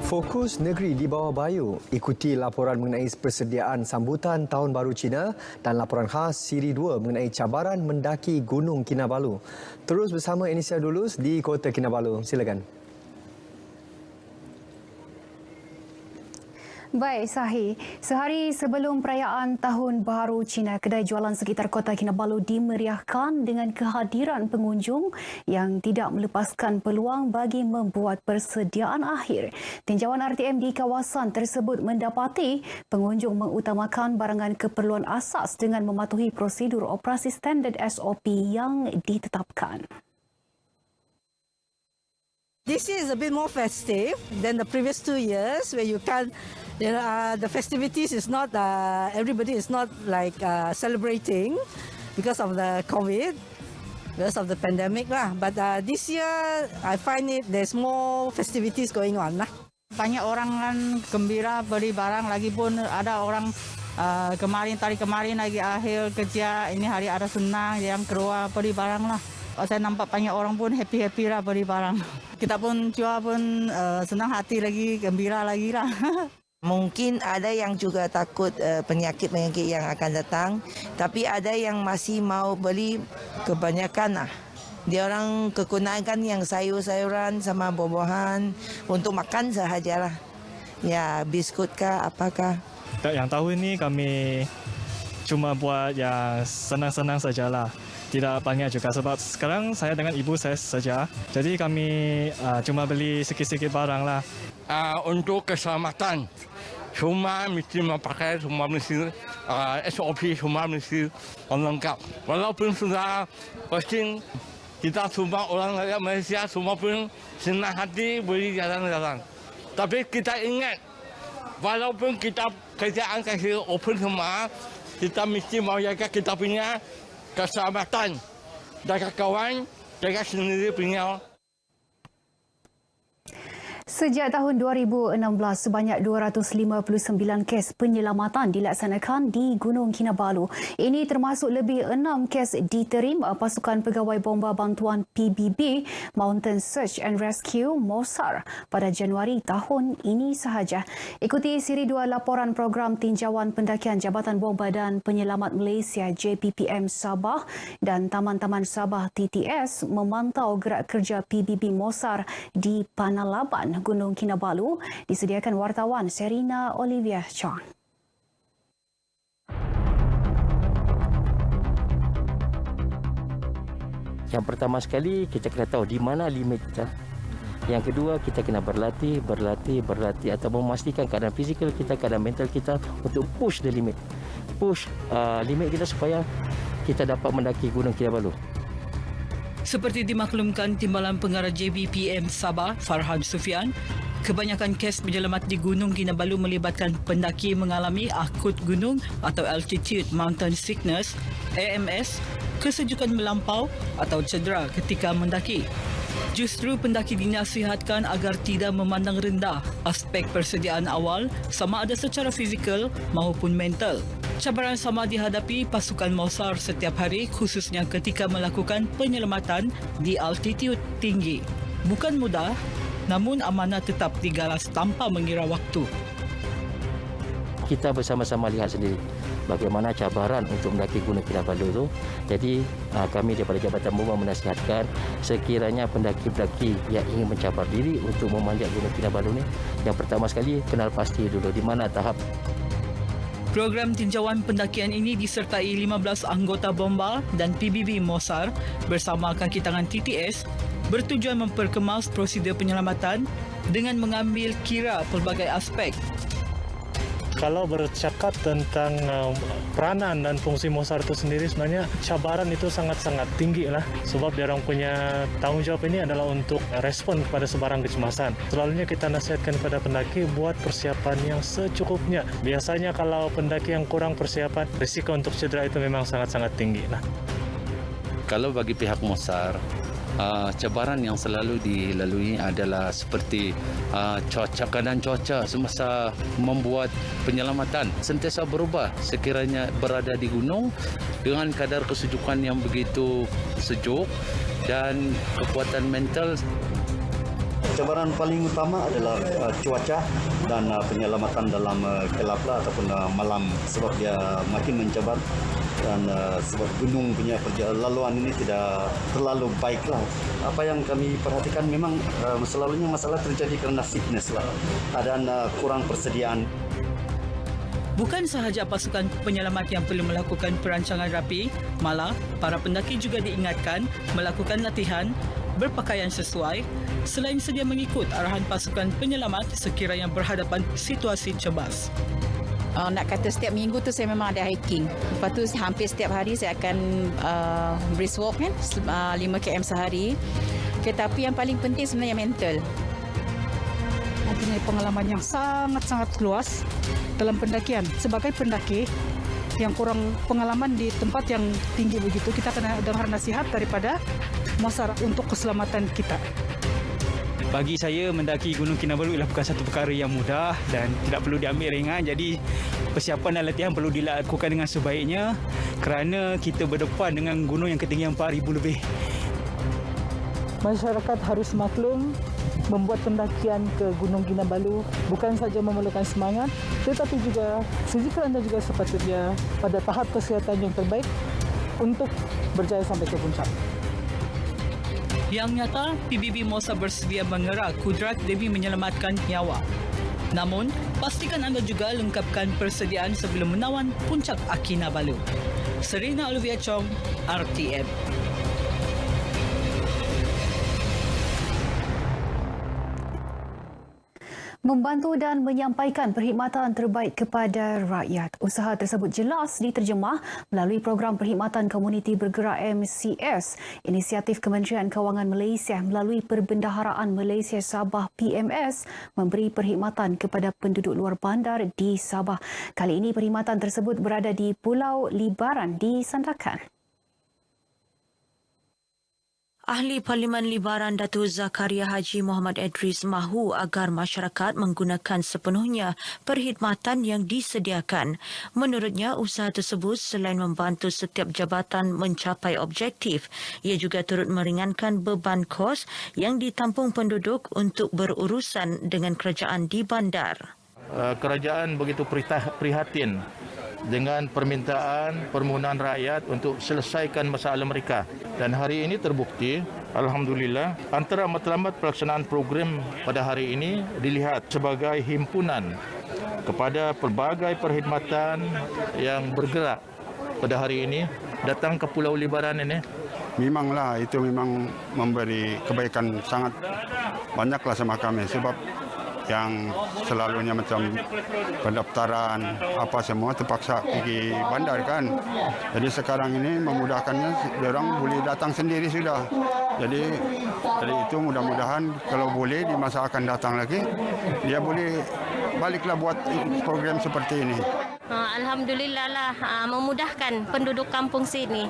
Fokus Negeri di Bawah Bayu ikuti laporan mengenai persediaan sambutan Tahun Baru Cina dan laporan khas Siri 2 mengenai cabaran mendaki Gunung Kinabalu. Terus bersama Inisia Dulus di Kota Kinabalu. Silakan. Baik, Sahi. Sehari sebelum perayaan Tahun Baru Cina, kedai jualan sekitar Kota Kinabalu dimeriahkan dengan kehadiran pengunjung yang tidak melepaskan peluang bagi membuat persediaan akhir. Tinjauan RTM di kawasan tersebut mendapati pengunjung mengutamakan barangan keperluan asas dengan mematuhi prosedur operasi standard SOP yang ditetapkan. This year is a bit more festive than the previous 2 years, where you can't. The festivities is not. Everybody is not like celebrating because of the COVID, because of the pandemic lah. But this year, I find there's more festivities going on lah. Banyak orang kan gembira beli barang, lagi pun ada orang tadi kemarin lagi akhir kerja, ini hari ada senang yang keluar beli barang lah. Saya nampak banyak orang pun happy lah beli barang. Kita pun jual pun senang hati lagi, gembira lagi lah. Mungkin ada yang juga takut penyakit-penyakit yang akan datang, tapi ada yang masih mau beli kebanyakan lah. Dia orang kegunakan yang sayur-sayuran sama buah-buahan untuk makan sahajalah. Ya, biskut kah, apakah. Yang tahun ini kami cuma buat yang senang-senang sajalah. Tidak banyak juga sebab sekarang saya dengan ibu saya saja. Jadi kami cuma beli sikit-sikit barang lah. Untuk keselamatan, semua mesti memakai, semua mesti SOP, semua mesti lengkap. Walaupun sudah posting, kita semua orang rakyat Malaysia semua pun senang hati beli jalan-jalan. Tapi kita ingat, walaupun kita kerjaan kasih open semua, kita mesti mau jaga kita punya keselamatan, jaga kawan, jaga sendiri punya. Sejak tahun 2016, sebanyak 259 kes penyelamatan dilaksanakan di Gunung Kinabalu. Ini termasuk lebih 6 kes diterima Pasukan Pegawai Bomba Bantuan PBB Mountain Search and Rescue MOSAR pada Januari tahun ini sahaja. Ikuti siri 2 laporan program tinjauan pendakian Jabatan Bomba dan Penyelamat Malaysia JPPM Sabah dan Taman-Taman Sabah TTS memantau gerak kerja PBB MOSAR di Panalaban, Gunung Kinabalu, disediakan wartawan Serina Olivia Chong. Yang pertama sekali, kita kena tahu di mana limit kita. Yang kedua, kita kena berlatih atau memastikan keadaan fizikal kita, keadaan mental kita untuk push the limit. Push limit kita supaya kita dapat mendaki Gunung Kinabalu. Seperti dimaklumkan Timbalan Pengarah JBPM Sabah, Farhan Sufian, kebanyakan kes penyelamat di Gunung Kinabalu melibatkan pendaki mengalami akut gunung atau altitude mountain sickness, AMS, kesejukan melampau atau cedera ketika mendaki. Justru pendaki dinasihatkan agar tidak memandang rendah aspek persediaan awal sama ada secara fizikal maupun mental. Cabaran sama dihadapi pasukan MOSAR setiap hari khususnya ketika melakukan penyelamatan di altitude tinggi. Bukan mudah, namun amanah tetap digalas tanpa mengira waktu. Kita bersama-sama lihat sendiri bagaimana cabaran untuk mendaki Gunung Kinabalu itu. Jadi kami daripada Jabatan Bomba menasihatkan sekiranya pendaki-pendaki yang ingin mencabar diri untuk memanjat Gunung Kinabalu ini, yang pertama sekali kenal pasti dulu di mana tahap. Program tinjauan pendakian ini disertai 15 anggota bomba dan PBB MOSAR bersama kaki tangan TTS bertujuan memperkemas prosedur penyelamatan dengan mengambil kira pelbagai aspek. Kalau bercakap tentang peranan dan fungsi MOSAR itu sendiri, sebenarnya cabaran itu sangat-sangat tinggi lah. Sebab dia orang punya tanggung jawab ini adalah untuk respon kepada sebarang kecemasan. Selalunya kita nasihatkan kepada pendaki buat persiapan yang secukupnya. Biasanya kalau pendaki yang kurang persiapan, risiko untuk cedera itu memang sangat-sangat tinggi lah. Kalau bagi pihak MOSAR, cabaran yang selalu dilalui adalah seperti keadaan cuaca semasa membuat penyelamatan sentiasa berubah sekiranya berada di gunung dengan kadar kesejukan yang begitu sejuk dan kekuatan mental Cabaran paling utama adalah cuaca dan penyelamatan dalam gelap ataupun malam sebab dia makin mencabar dan sebab gunung punya laluan ini tidak terlalu baiklah. Apa yang kami perhatikan memang selalunya masalah terjadi kerana fitness lah dan kurang persediaan. Bukan sahaja pasukan penyelamat yang perlu melakukan perancangan rapi, malah para pendaki juga diingatkan melakukan latihan, berpakaian sesuai, selain sedia mengikut arahan pasukan penyelamat sekiranya berhadapan situasi cebas. Nak kata setiap minggu tu saya memang ada hiking. Lepas tu hampir setiap hari saya akan brisk walk kan, 5 km sehari. Okay, tapi yang paling penting sebenarnya mental. Mempunyai pengalaman yang sangat-sangat luas dalam pendakian. Sebagai pendaki yang kurang pengalaman di tempat yang tinggi begitu, kita kena dengar nasihat daripada masyarakat untuk keselamatan kita. Bagi saya, mendaki Gunung Kinabalu ialah bukan satu perkara yang mudah dan tidak perlu diambil ringan. Jadi, persiapan dan latihan perlu dilakukan dengan sebaiknya kerana kita berdepan dengan gunung yang ketinggian 4,000 lebih. Masyarakat harus maklum membuat pendakian ke Gunung Kinabalu bukan saja memerlukan semangat, tetapi juga fizikal anda juga sepatutnya pada tahap kesihatan yang terbaik untuk berjaya sampai ke puncak. Yang nyata, PBB Mosa bersedia mengerak kudrat demi menyelamatkan nyawa. Namun, pastikan anda juga lengkapkan persediaan sebelum menawan puncak Kinabalu. Serina Olivia Chong, RTM. Membantu dan menyampaikan perkhidmatan terbaik kepada rakyat. Usaha tersebut jelas diterjemah melalui program perkhidmatan komuniti bergerak MCS, inisiatif Kementerian Kewangan Malaysia melalui Perbendaharaan Malaysia Sabah PMS memberi perkhidmatan kepada penduduk luar bandar di Sabah. Kali ini perkhidmatan tersebut berada di Pulau Libaran di Sandakan. Ahli Parlimen Libaran Datuk Zakaria Haji Muhammad Idris mahu agar masyarakat menggunakan sepenuhnya perkhidmatan yang disediakan. Menurutnya, usaha tersebut selain membantu setiap jabatan mencapai objektif, ia juga turut meringankan beban kos yang ditampung penduduk untuk berurusan dengan kerajaan di bandar. Kerajaan begitu prihatin dengan permohonan rakyat untuk selesaikan masalah mereka. Dan hari ini terbukti, alhamdulillah, antara matlamat pelaksanaan program pada hari ini dilihat sebagai himpunan kepada pelbagai perkhidmatan yang bergerak pada hari ini datang ke Pulau Libaran ini. Memanglah itu memang memberi kebaikan sangat banyaklah sama kami sebab yang selalunya macam pendaftaran apa semua terpaksa pergi bandar kan. Jadi sekarang ini memudahkannya, orang boleh datang sendiri sudah. Jadi itu mudah-mudahan kalau boleh di masa akan datang lagi dia boleh baliklah buat program seperti ini. Alhamdulillah lah, memudahkan penduduk kampung sini.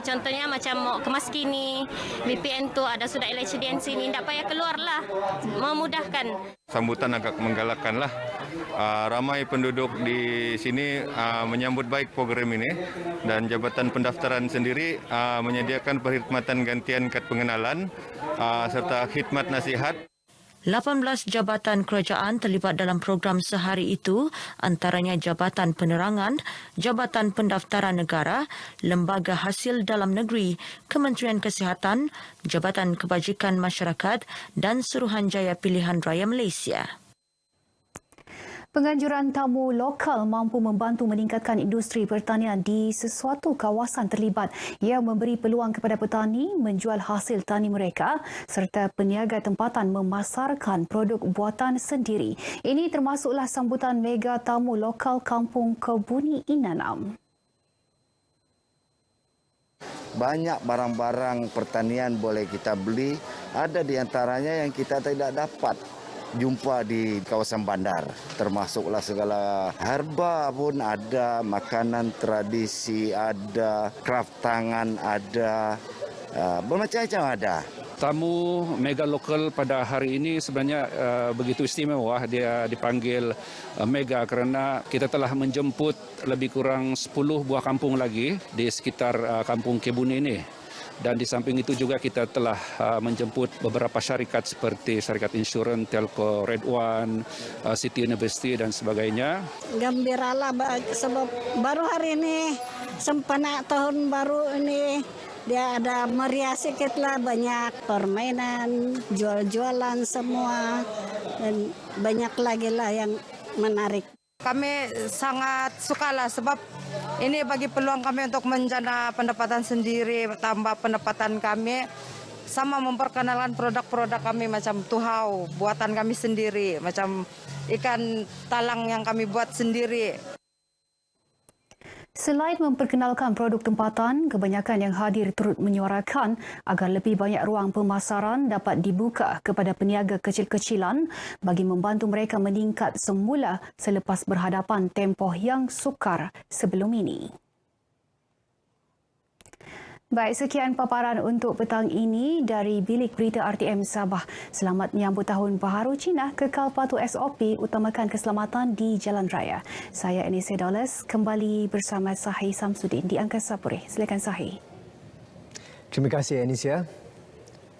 Contohnya macam kemaskini, BPN tu ada sudah election di sini, tidak payah keluar lah, memudahkan. Sambutan agak menggalakkan lah. Ramai penduduk di sini menyambut baik program ini dan Jabatan Pendaftaran sendiri menyediakan perkhidmatan gantian kad pengenalan serta khidmat nasihat. 18 jabatan kerajaan terlibat dalam program sehari itu, antaranya Jabatan Penerangan, Jabatan Pendaftaran Negara, Lembaga Hasil Dalam Negeri, Kementerian Kesihatan, Jabatan Kebajikan Masyarakat dan Suruhanjaya Pilihan Raya Malaysia. Penganjuran tamu lokal mampu membantu meningkatkan industri pertanian di sesuatu kawasan terlibat. Ia memberi peluang kepada petani menjual hasil tani mereka serta peniaga tempatan memasarkan produk buatan sendiri. Ini termasuklah sambutan mega tamu lokal Kampung Kebuni Inanam. Banyak barang-barang pertanian boleh kita beli, ada di antaranya yang kita tidak dapat jumpa di kawasan bandar, termasuklah segala herba pun ada, makanan tradisi ada, kraft tangan ada, bermacam-macam ada. Tamu mega lokal pada hari ini sebenarnya begitu istimewa. Dia dipanggil mega kerana kita telah menjemput lebih kurang 10 buah kampung lagi di sekitar Kampung Kebuni ini. Dan di samping itu juga kita telah menjemput beberapa syarikat seperti syarikat insurans, Telco, Red One, City University dan sebagainya. Gembiralah sebab baru hari ini sempena tahun baru ini dia ada meriah sedikit lah, banyak permainan, jual-jualan semua dan banyak lagi lah yang menarik. Kami sangat sukalah sebab ini bagi peluang kami untuk menjana pendapatan sendiri, tambah pendapatan kami, sama memperkenalkan produk-produk kami macam tuhau, buatan kami sendiri, macam ikan talang yang kami buat sendiri. Selain memperkenalkan produk tempatan, kebanyakan yang hadir turut menyuarakan agar lebih banyak ruang pemasaran dapat dibuka kepada peniaga kecil-kecilan bagi membantu mereka meningkat semula selepas berhadapan tempoh yang sukar sebelum ini. Baik, sekian paparan untuk petang ini dari Bilik Berita RTM Sabah. Selamat menyambut Tahun Baharu Cina, kekal patuh SOP, utamakan keselamatan di jalan raya. Saya Anissa Dollars, kembali bersama Sahi Samsudin di Angkasa Putih. Silakan Sahi. Terima kasih Anissa.